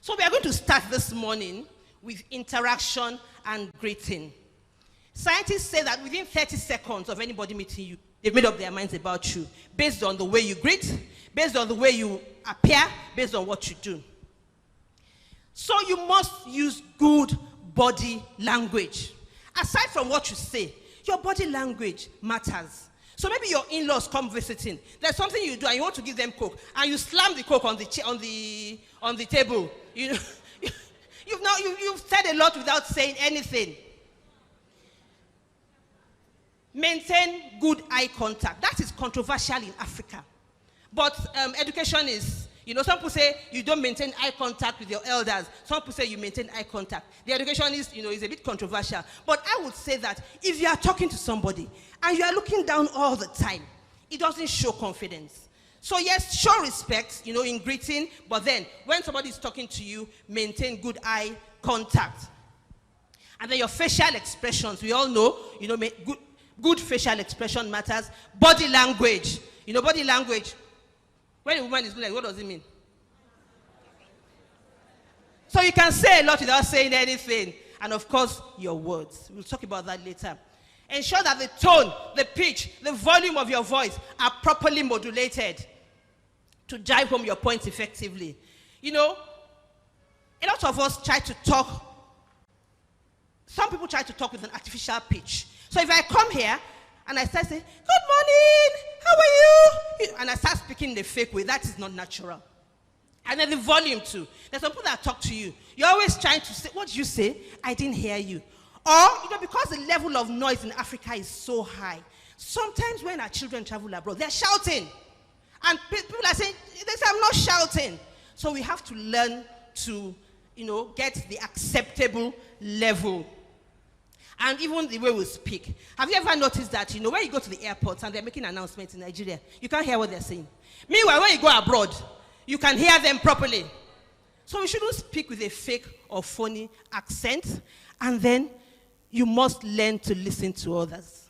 So we are going to start this morning with interaction and greeting. Scientists say that within 30 seconds of anybody meeting you, they've made up their minds about you based on the way you greet, based on the way you appear, based on what you do. So you must use good body language. Aside from what you say, your body language matters. So maybe your in-laws come visiting. There's something you do and you want to give them Coke, and you slam the Coke on the table. You know, you've said a lot without saying anything. Maintain good eye contact. That is controversial in Africa. But education is, some people say you don't maintain eye contact with your elders. Some people say you maintain eye contact. The education is, is a bit controversial. But I would say that if you are talking to somebody and you are looking down all the time, it doesn't show confidence. So yes, show respect, in greeting, but then when somebody is talking to you, maintain good eye contact. And then your facial expressions, we all know, good facial expression matters. Body language, body language. When a woman is like, what does it mean? So you can say a lot without saying anything. And of course, your words. We'll talk about that later. Ensure that the tone, the pitch, the volume of your voice are properly modulated to drive home your points effectively. A lot of us try to talk. Some people try to talk with an artificial pitch. So if I come here and I start saying, good morning, how are you? And I start speaking in a fake way, that is not natural. And then the volume too. There's some people that talk to you. You're always trying to say, what did you say? I didn't hear you. Or, because the level of noise in Africa is so high, sometimes when our children travel abroad, they're shouting. And people are saying, they say, I'm not shouting. So we have to learn to, get the acceptable level. And even the way we speak. Have you ever noticed that, when you go to the airport and they're making announcements in Nigeria, you can't hear what they're saying. Meanwhile, when you go abroad, you can hear them properly. So we shouldn't speak with a fake or phony accent. And then you must learn to listen to others.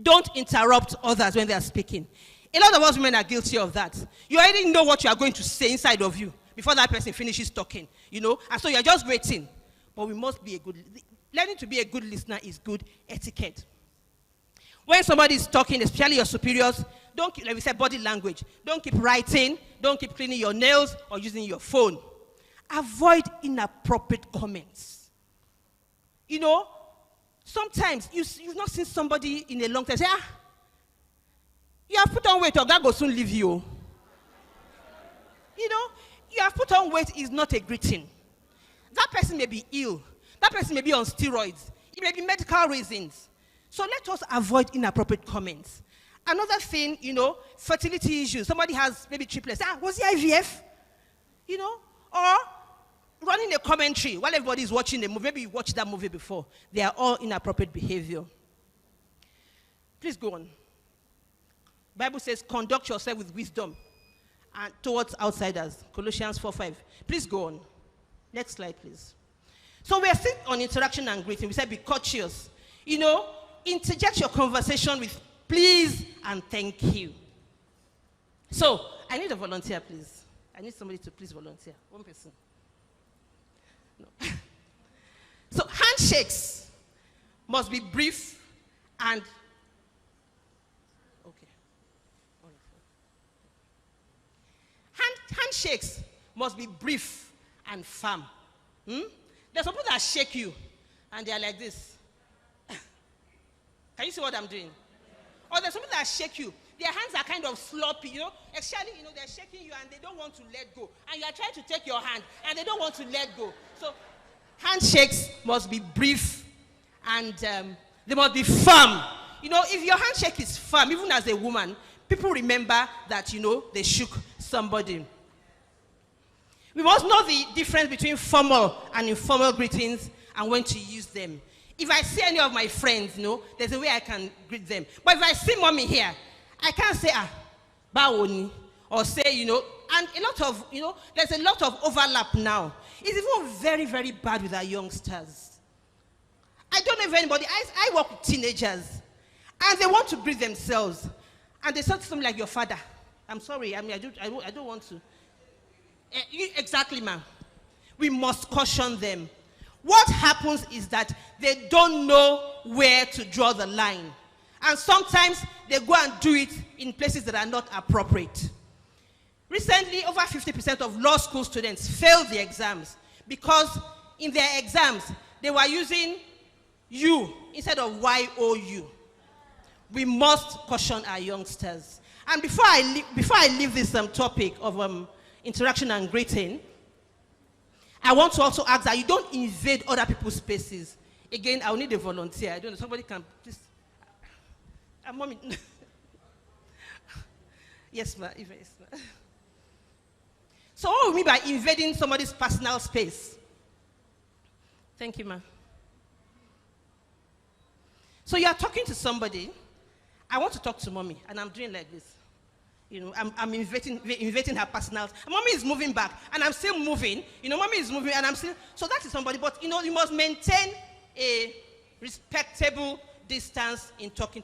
Don't interrupt others when they are speaking. A lot of us women are guilty of that. You already know what you are going to say inside of you before that person finishes talking, and so you're just waiting. But we must be learning to be a good listener is good etiquette. When somebody is talking, especially your superiors, don't keep, like we said, body language. Don't keep writing, don't keep cleaning your nails or using your phone. Avoid inappropriate comments. Sometimes you've not seen somebody in a long time say, you have put on weight, or God will soon leave you. You have put on weight is not a greeting. That person may be ill. That person may be on steroids. It may be medical reasons. So let us avoid inappropriate comments. Another thing, fertility issues. Somebody has maybe triplets. Was it IVF? Or running a commentary while everybody is watching the movie. Maybe you watched that movie before. They are all inappropriate behavior. Please go on. Bible says, conduct yourself with wisdom and towards outsiders. Colossians 4:5. Please go on. Next slide, please. So we are still on interaction and greeting. We said be courteous. Interject your conversation with please and thank you. So I need a volunteer, please. I need somebody to please volunteer. One person. No. So handshakes must be brief and handshakes must be brief and firm. There's some people that shake you and they're like this. Can you see what I'm doing? Or there's some people that shake you. Their hands are kind of sloppy, Actually, they're shaking you and they don't want to let go. And you are trying to take your hand and they don't want to let go. So handshakes must be brief and they must be firm. If your handshake is firm, even as a woman, people remember that, they shook somebody. We must know the difference between formal and informal greetings and when to use them. If I see any of my friends, there's a way I can greet them. But if I see mommy here, I can't say, bawoni, or say, and a lot of, there's a lot of overlap now. It's even very, very bad with our youngsters. I don't know if anybody, I work with teenagers, and they want to greet themselves, and they say something like your father. I'm sorry, I don't want to. Exactly, ma'am. We must caution them. What happens is that they don't know where to draw the line. And sometimes they go and do it in places that are not appropriate. Recently, over 50% of law school students failed the exams because in their exams, they were using U instead of YOU. We must caution our youngsters. And before I leave this topic of interaction and greeting, I want to also ask that you don't invade other people's spaces. Again, I'll need a volunteer. I don't know, somebody can please. Mommy. Yes, ma'am. Yes, ma. So what do we mean by invading somebody's personal space? Thank you, ma'am. So you are talking to somebody. I want to talk to mommy, and I'm doing like this. You know, I'm invading her personal. And mommy is moving back, and I'm still moving. You know, mommy is moving, and I'm still. So that is somebody. But you know, you must maintain a respectable distance in talking